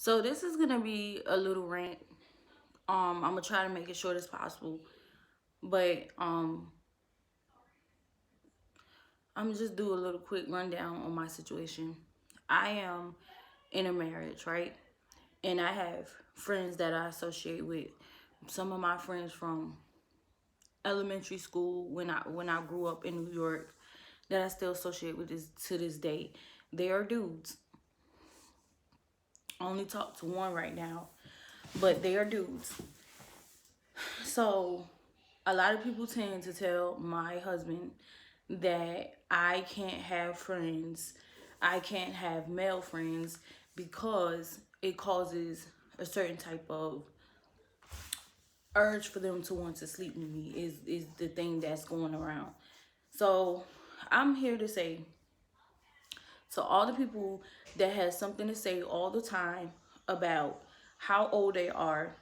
So this is gonna be a little rant. I'm gonna try to make it short as possible, but I'm gonna just do a little quick rundown on my situation. I am in a marriage, right? And I have friends that I associate with. Some of my friends from elementary school when I grew up in New York that I still associate with this to this day. They are dudes. I only talk to one right now, but they are dudes. So a lot of people tend to tell my husband that I can't have friends, I can't have male friends because it causes a certain type of urge for them to want to sleep with me is the thing that's going around. So I'm here to say to all the people that has something to say all the time about how old they are,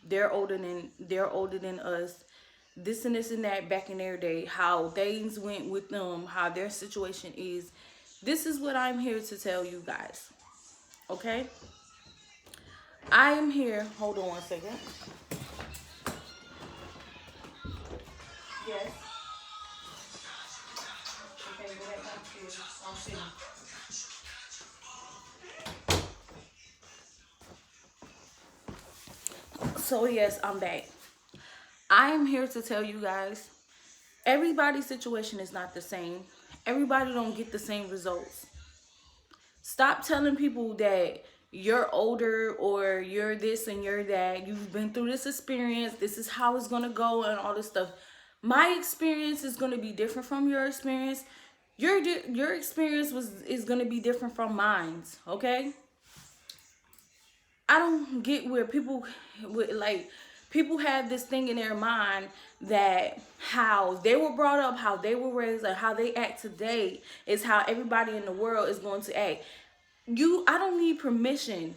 they're older than us, this and that back in their day, how things went with them, how their situation is. This is what I'm here to tell you guys. Okay? I am here. Hold on one second. Yes. Okay, go back downstairs. I'm sitting. So yes, I'm back. I am here to tell you guys, everybody's situation is not the same. Everybody don't get the same results. Stop telling people that you're older or you're this and you're that. You've been through this experience. This is how it's going to go and all this stuff. My experience is going to be different from your experience. Your experience is going to be different from mine, okay? I don't get where people with like people have this thing in their mind that how they were brought up, how they were raised, and how they act today is how everybody in the world is going to act. I don't need permission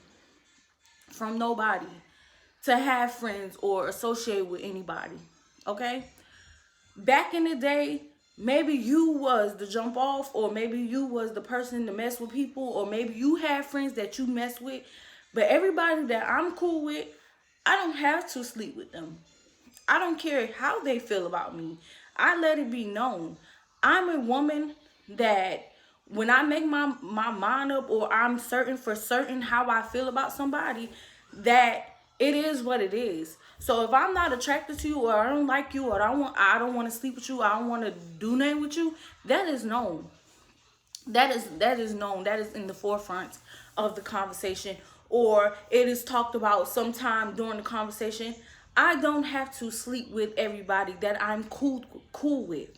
from nobody to have friends or associate with anybody. Okay? Back in the day, maybe you was the jump off, or maybe you was the person to mess with people, or maybe you had friends that you mess with. But everybody that I'm cool with, I don't have to sleep with them. I don't care how they feel about me. I let it be known. I'm a woman that when I make my mind up, or I'm certain for certain how I feel about somebody, that it is what it is. So if I'm not attracted to you, or I don't like you, or I don't want to sleep with you, I don't want to do nothing with you, that is known. That is known. That is in the forefront of the conversation, or it is talked about sometime during the conversation. I don't have to sleep with everybody that I'm cool with.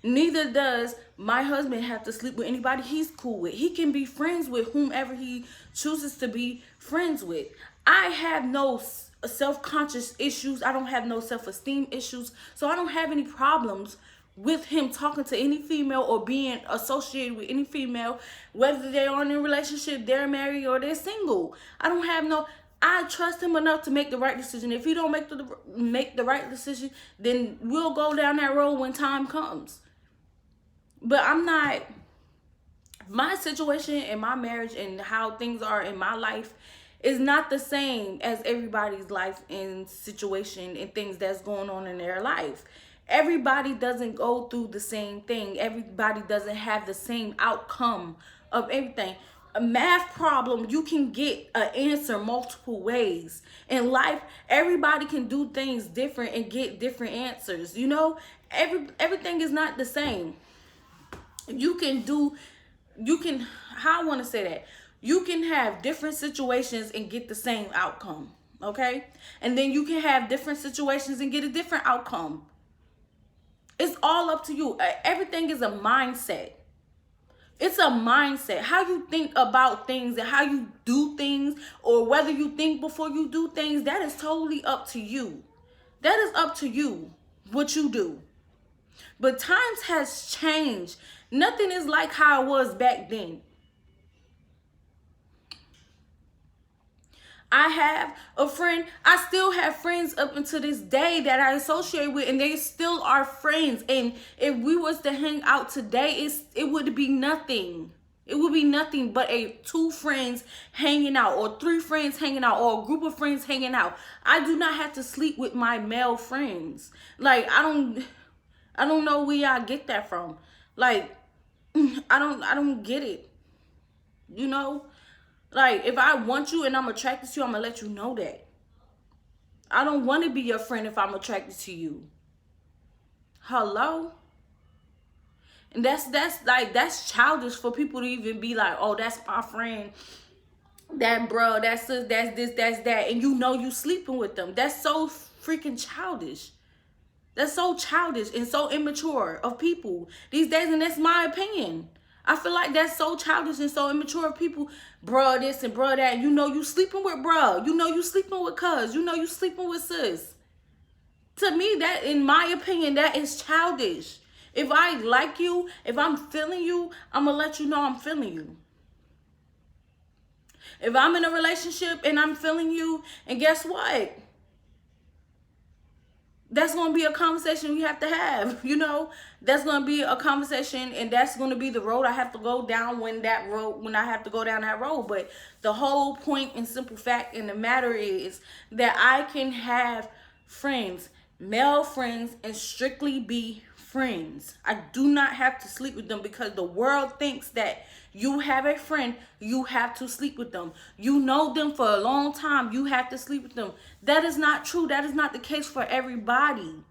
Neither does my husband have to sleep with anybody he's cool with. He can be friends with whomever he chooses to be friends with. I have no self-conscious issues. I don't have no self-esteem issues. So I don't have any problems with him talking to any female or being associated with any female, whether they're in a relationship, they're married, or they're single. I trust him enough to make the right decision. If he don't make the right decision, then we'll go down that road when time comes. But my situation in my marriage and how things are in my life is not the same as everybody's life and situation and things that's going on in their life. Everybody doesn't go through the same thing. Everybody doesn't have the same outcome of everything. A math problem, you can get an answer multiple ways. In life, everybody can do things different and get different answers. Everything is not the same. You can do you can how I want to say that, you can have different situations and get the same outcome, okay? And then you can have different situations and get a different outcome. It's all up to you. Everything is a mindset. It's a mindset. How you think about things and how you do things, or whether you think before you do things, that is totally up to you. That is up to you what you do. But times has changed. Nothing is like how it was back then. I have a friend, I still have friends up until this day that I associate with, and they still are friends. And if we was to hang out today, it would be nothing. It would be nothing but two friends hanging out, or three friends hanging out, or a group of friends hanging out. I do not have to sleep with my male friends. Like, I don't know where y'all get that from. Like, I don't get it. You know? Like, if I want you and I'm attracted to you, I'm gonna let you know that. I don't want to be your friend if I'm attracted to you. Hello? And that's childish for people to even be like, oh, that's my friend, that bro, that's this, that's that, and you know you sleeping with them. That's so freaking childish. That's so childish and so immature of people these days, and that's my opinion. I feel like that's so childish and so immature of people. Bruh this and bruh that. You know you sleeping with bruh. You know you sleeping with cuz. You know you sleeping with sis. To me, that, in my opinion, that is childish. If I like you, if I'm feeling you, I'm gonna let you know I'm feeling you. If I'm in a relationship and I'm feeling you, and guess what? That's going to be a conversation we have to have, you know? That's going to be a conversation, and that's going to be the road I have to go down when I have to go down that road. But the whole point and simple fact in the matter is that I can have friends, male friends, and strictly be friends. I do not have to sleep with them, because the world thinks that you have a friend, you have to sleep with them. You know them for a long time, you have to sleep with them. That is not true. That is not the case for everybody.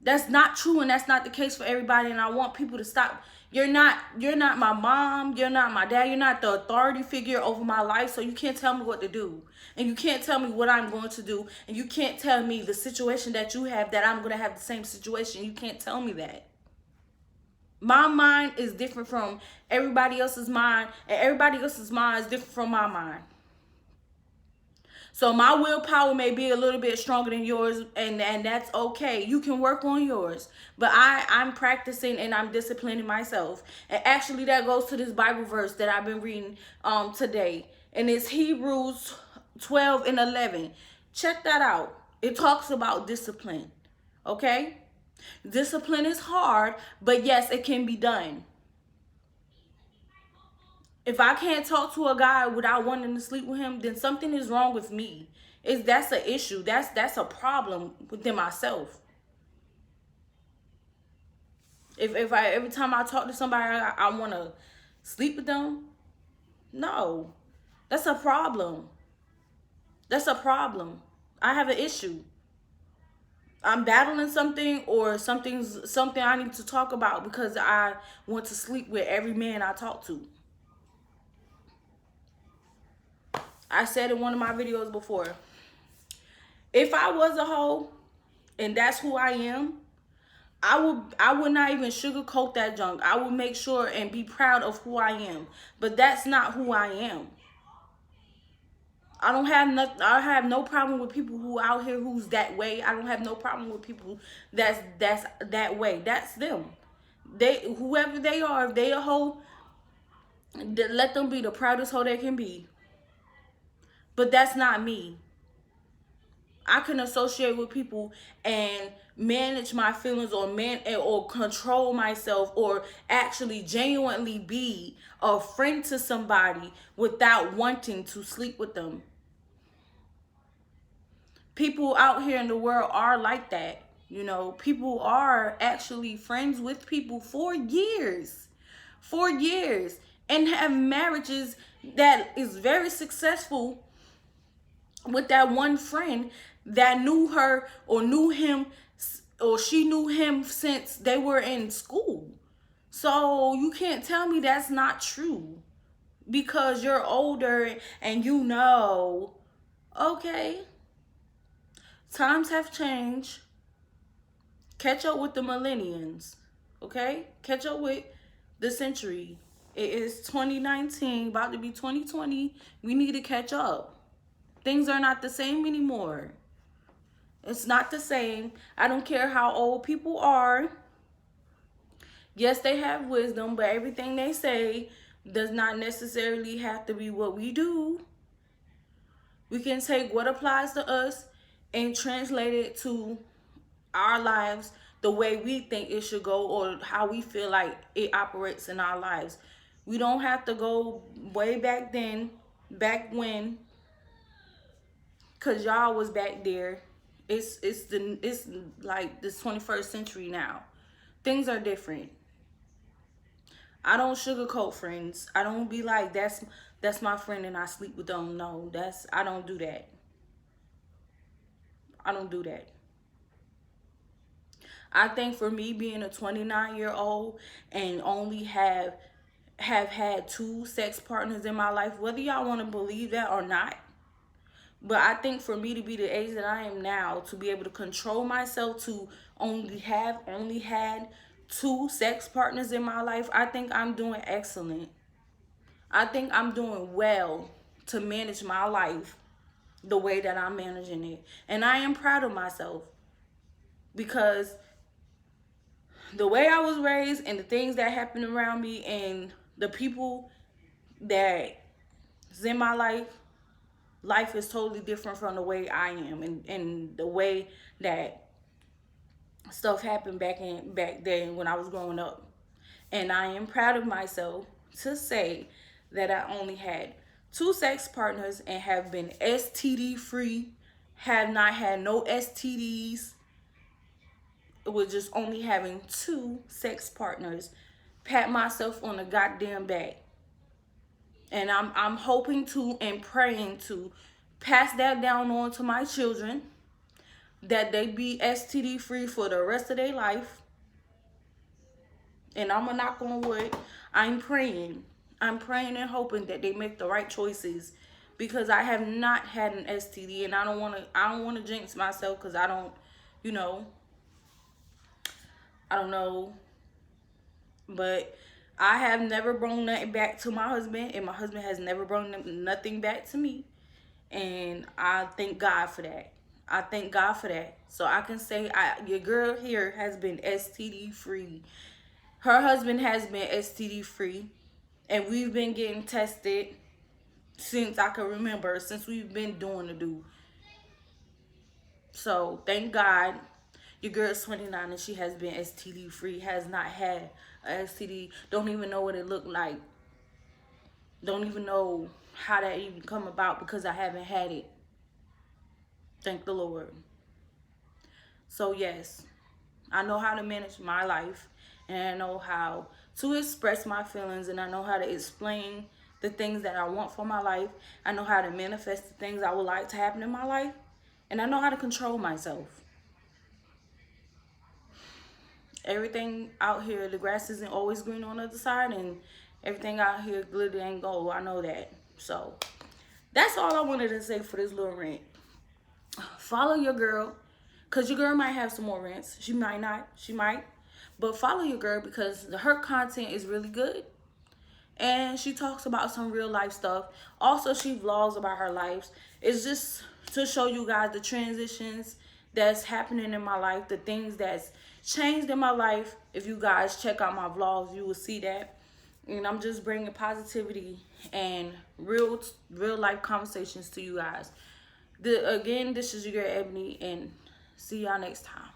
That's not true, and that's not the case for everybody. And I want people to stop. You're not my mom, you're not my dad, you're not the authority figure over my life, so you can't tell me what to do. And you can't tell me what I'm going to do. And you can't tell me the situation that you have, that I'm going to have the same situation. You can't tell me that. My mind is different from everybody else's mind, and everybody else's mind is different from my mind. So my willpower may be a little bit stronger than yours, and that's okay. You can work on yours. But I'm practicing and I'm disciplining myself. And actually that goes to this Bible verse that I've been reading today. And it's Hebrews 12:11. Check that out. It talks about discipline. Okay? Discipline is hard, but yes, it can be done. If I can't talk to a guy without wanting to sleep with him, then something is wrong with me. That's an issue. That's a problem within myself. If I, every time I talk to somebody, I want to sleep with them, no, that's a problem. That's a problem. I have an issue. I'm battling something, or something I need to talk about, because I want to sleep with every man I talk to. I said in one of my videos before, if I was a hoe and that's who I am, I would not even sugarcoat that junk. I would make sure and be proud of who I am. But that's not who I am. I have no problem with people who out here who's that way. I don't have no problem with people that's that way. That's them. Whoever they are, if they a hoe, let them be the proudest hoe they can be. But that's not me. I can associate with people and manage my feelings, or control myself, or actually genuinely be a friend to somebody without wanting to sleep with them. People out here in the world are like that. You know, people are actually friends with people for years. For years. And have marriages that is very successful with that one friend that knew her or knew him, or she knew him since they were in school. So you can't tell me that's not true because you're older and you know. Okay, times have changed. Catch up with the millennials. Okay, catch up with the century. It is 2019, about to be 2020. We need to catch up. Things are not the same anymore. It's not the same. I don't care how old people are. Yes, they have wisdom, but everything they say does not necessarily have to be what we do. We can take what applies to us and translate it to our lives the way we think it should go, or how we feel like it operates in our lives. We don't have to go way back then, back when, cause y'all was back there. It's like this 21st century now. Things are different. I don't sugarcoat friends. I don't be like that's my friend and I sleep with them. No, I don't do that. I don't do that. I think for me being a 29-year-old and only have had two sex partners in my life, whether y'all want to believe that or not, but I think for me to be the age that I am now, to be able to control myself to only had two sex partners in my life, I think I'm doing excellent. I think I'm doing well to manage my life the way that I'm managing it. And I am proud of myself because the way I was raised and the things that happened around me and the people that's in my life is totally different from the way I am and the way that stuff happened back then when I was growing up. And I am proud of myself to say that I only had two sex partners and have been STD free, have not had no STDs, with just only having two sex partners. Pat myself on the goddamn back. And I'm hoping to and praying to pass that down on to my children, that they be STD free for the rest of their life. And I'm gonna knock on wood. I'm praying. I'm praying and hoping that they make the right choices, because I have not had an STD and I don't wanna jinx myself, because you know, I don't know. But I have never brought nothing back to my husband, and my husband has never brought nothing back to me. And I thank God for that. I thank God for that. So I can say your girl here has been STD free. Her husband has been STD free. And we've been getting tested since I can remember, since we've been doing the do. So thank God your girl's 29 and she has been STD free, has not had a STD, don't even know what it looked like. Don't even know how that even come about, because I haven't had it. Thank the Lord. So yes, I know how to manage my life, and I know how to express my feelings, and I know how to explain the things that I want for my life. I know how to manifest the things I would like to happen in my life, and I know how to control myself. Everything out here, the grass isn't always green on the other side, and everything out here glitter and gold. I know that. So that's all I wanted to say for this little rant. Follow your girl, because your girl might have some more rants. She might not. She might. But follow your girl, because her content is really good. And she talks about some real life stuff. Also, she vlogs about her life. It's just to show you guys the transitions that's happening in my life, the things that's changed in my life. If you guys check out my vlogs, you will see that. And I'm just bringing positivity and real life conversations to you guys. Again, this is your girl Ebony, and see y'all next time.